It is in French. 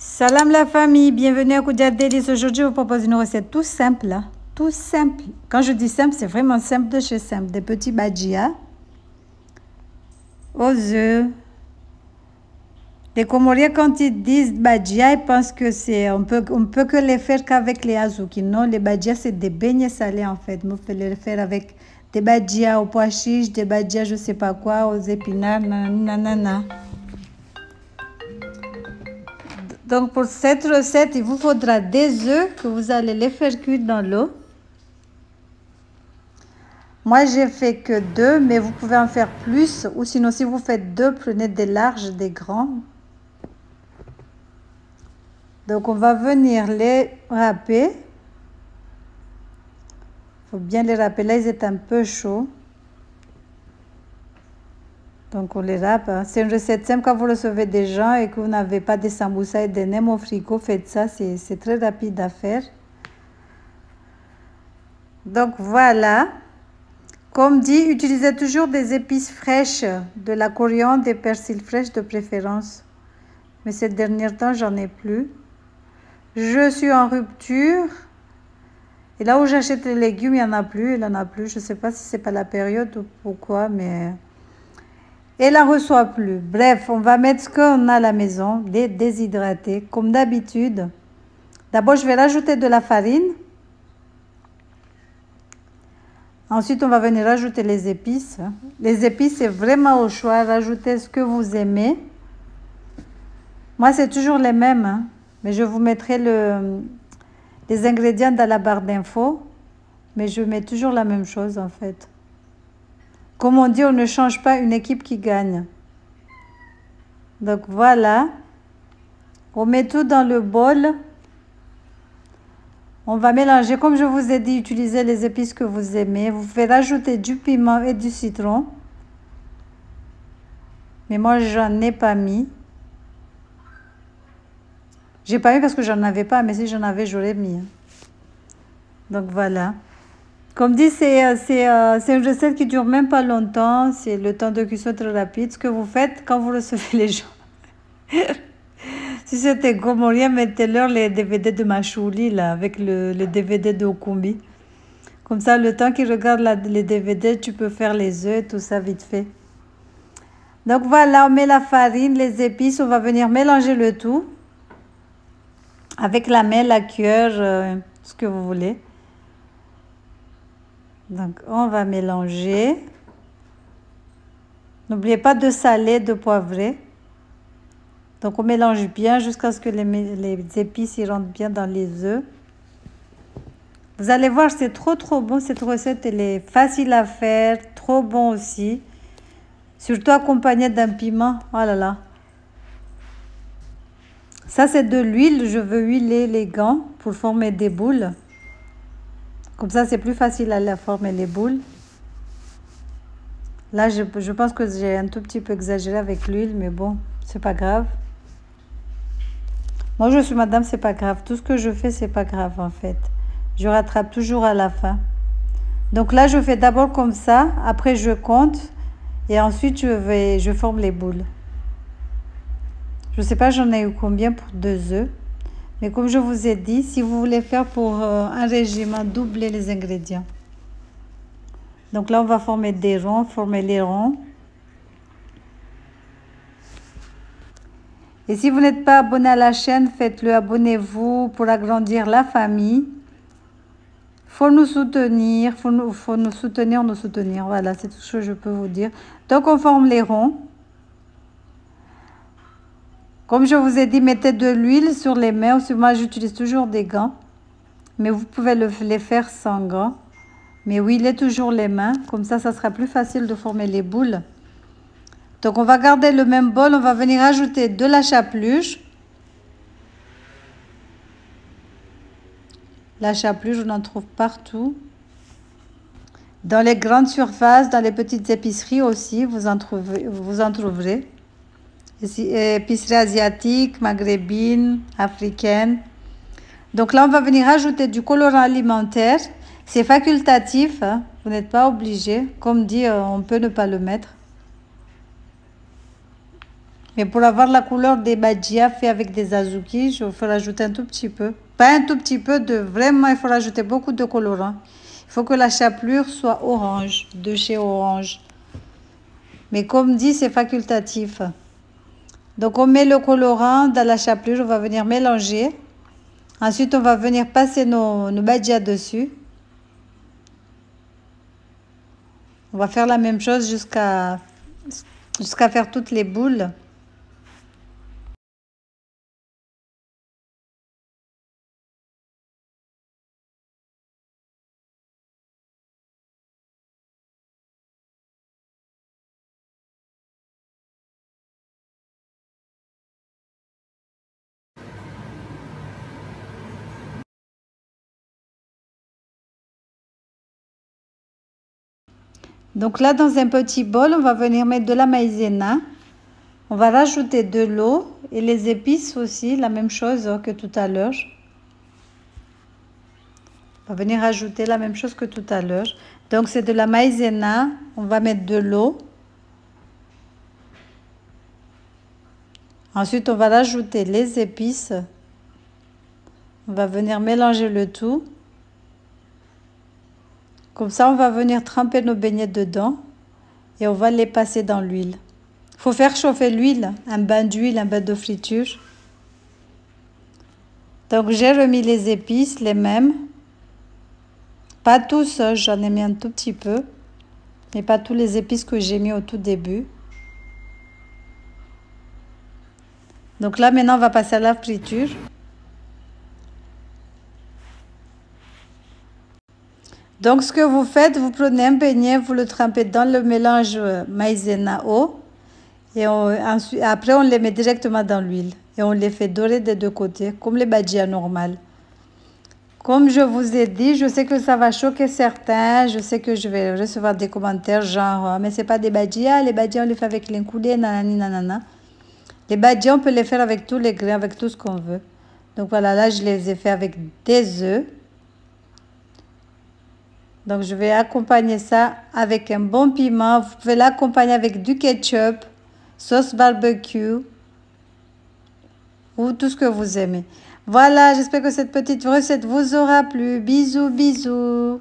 Salam la famille, bienvenue à Koudia Délices. Aujourd'hui, je vous propose une recette tout simple. Tout simple. Quand je dis simple, c'est vraiment simple de chez simple. Des petits bhajia aux œufs. Les Comoriens, quand ils disent bhajia, ils pensent que c'est on peut que les faire qu'avec les azuki. Non, les bhajia, c'est des beignets salés en fait. Vous pouvez les faire avec des bhajia aux pois chiches, des bhajia je sais pas quoi, aux épinards, nanana. Donc pour cette recette, il vous faudra des œufs que vous allez les faire cuire dans l'eau. Moi, j'ai fait que 2, mais vous pouvez en faire plus. Ou sinon, si vous faites 2, prenez des larges, des grands. Donc on va venir les râper. Il faut bien les râper. Là, ils étaient un peu chauds. Donc on les râpe. C'est une recette simple quand vous recevez des gens et que vous n'avez pas des samoussas et des nems au frigo. Faites ça, c'est très rapide à faire. Donc voilà. Comme dit, utilisez toujours des épices fraîches, de la coriandre, des persils fraîches de préférence. Mais ces derniers temps, j'en ai plus. Je suis en rupture. Et là où j'achète les légumes, il n'y en a plus. Il n'y en a plus. Je ne sais pas si c'est pas la période ou pourquoi, mais... Elle n'en reçoit plus. Bref, on va mettre ce qu'on a à la maison, des déshydratés, comme d'habitude. D'abord, je vais rajouter de la farine. Ensuite, on va venir rajouter les épices. Les épices, c'est vraiment au choix. Rajoutez ce que vous aimez. Moi, c'est toujours les mêmes. Hein. Mais je vous mettrai les ingrédients dans la barre d'infos. Mais je mets toujours la même chose, en fait. Comme on dit, on ne change pas une équipe qui gagne. Donc voilà. On met tout dans le bol. On va mélanger. Comme je vous ai dit, utilisez les épices que vous aimez. Vous pouvez rajouter du piment et du citron. Mais moi, j'en ai pas mis. J'ai pas mis parce que j'en avais pas. Mais si j'en avais, j'aurais mis. Donc voilà. Comme dit, c'est une recette qui dure même pas longtemps. C'est le temps de cuisson très rapide. Ce que vous faites quand vous recevez les gens. Si c'était Comorien, mettez-leur les DVD de Machouli, là, avec le DVD de Okumbi. Comme ça, le temps qu'ils regardent les DVD, tu peux faire les œufs, tout ça vite fait. Donc voilà, on met la farine, les épices. On va venir mélanger le tout. Avec la main, la cuillère, ce que vous voulez. Donc, on va mélanger. N'oubliez pas de saler, de poivrer. Donc, on mélange bien jusqu'à ce que les épices y rentrent bien dans les œufs. Vous allez voir, c'est trop bon. Cette recette, elle est facile à faire, trop bon aussi. Surtout accompagnée d'un piment. Oh là là. Ça, c'est de l'huile. Je veux huiler les gants pour former des boules. Comme ça, c'est plus facile à former les boules. Là, je pense que j'ai un tout petit peu exagéré avec l'huile, mais bon, c'est pas grave. Moi, je suis madame, c'est pas grave. Tout ce que je fais, c'est pas grave, en fait. Je rattrape toujours à la fin. Donc là, je fais d'abord comme ça. Après, je compte. Et ensuite, je forme les boules. Je sais pas, j'en ai eu combien pour 2 œufs. Mais comme je vous ai dit, si vous voulez faire pour un régime, doublez les ingrédients. Donc là, on va former des ronds, former les ronds. Et si vous n'êtes pas abonné à la chaîne, faites-le, abonnez-vous pour agrandir la famille. Faut nous soutenir, faut nous soutenir. Voilà, c'est tout ce que je peux vous dire. Donc, on forme les ronds. Comme je vous ai dit, mettez de l'huile sur les mains. Moi, j'utilise toujours des gants. Mais vous pouvez les faire sans gants. Mais huilez toujours les mains. Comme ça sera plus facile de former les boules. Donc, on va garder le même bol. On va venir ajouter de la chapelure. La chapelure, on en trouve partout. Dans les grandes surfaces, dans les petites épiceries aussi, vous en trouverez. Épicerie asiatique, maghrébine, africaine. Donc là, on va venir ajouter du colorant alimentaire. C'est facultatif, hein? Vous n'êtes pas obligé. Comme dit, on peut ne pas le mettre. Mais pour avoir la couleur des bhajia fait avec des azuki, je vais rajouter un tout petit peu. Pas un tout petit peu, vraiment, il faut rajouter beaucoup de colorant. Il faut que la chapelure soit orange, de chez Orange. Mais comme dit, c'est facultatif. Donc on met le colorant dans la chapelure, on va venir mélanger. Ensuite, on va venir passer nos bhajia dessus. On va faire la même chose jusqu'à faire toutes les boules. Donc là, dans un petit bol, on va venir mettre de la maïzena. On va rajouter de l'eau et les épices aussi, la même chose que tout à l'heure. On va venir ajouter la même chose que tout à l'heure. Donc c'est de la maïzena, on va mettre de l'eau. Ensuite, on va rajouter les épices. On va venir mélanger le tout. Comme ça, on va venir tremper nos beignets dedans et on va les passer dans l'huile. Il faut faire chauffer l'huile, un bain d'huile, un bain de friture. Donc, j'ai remis les épices, les mêmes. Pas tous, j'en ai mis un tout petit peu, mais pas tous les épices que j'ai mis au tout début. Donc là, maintenant, on va passer à la friture. Donc, ce que vous faites, vous prenez un beignet, vous le trempez dans le mélange maïzena eau. Et après, on les met directement dans l'huile. Et on les fait dorer des deux côtés, comme les bhajia normales. Comme je vous ai dit, je sais que ça va choquer certains. Je sais que je vais recevoir des commentaires genre, mais c'est pas des bhajia. Les bhajia, on les fait avec l'incoulé, nanani, nanana. Les bhajia, on peut les faire avec tous les grains, avec tout ce qu'on veut. Donc voilà, là, je les ai fait avec des œufs. Donc, je vais accompagner ça avec un bon piment. Vous pouvez l'accompagner avec du ketchup, sauce barbecue ou tout ce que vous aimez. Voilà, j'espère que cette petite recette vous aura plu. Bisous, bisous.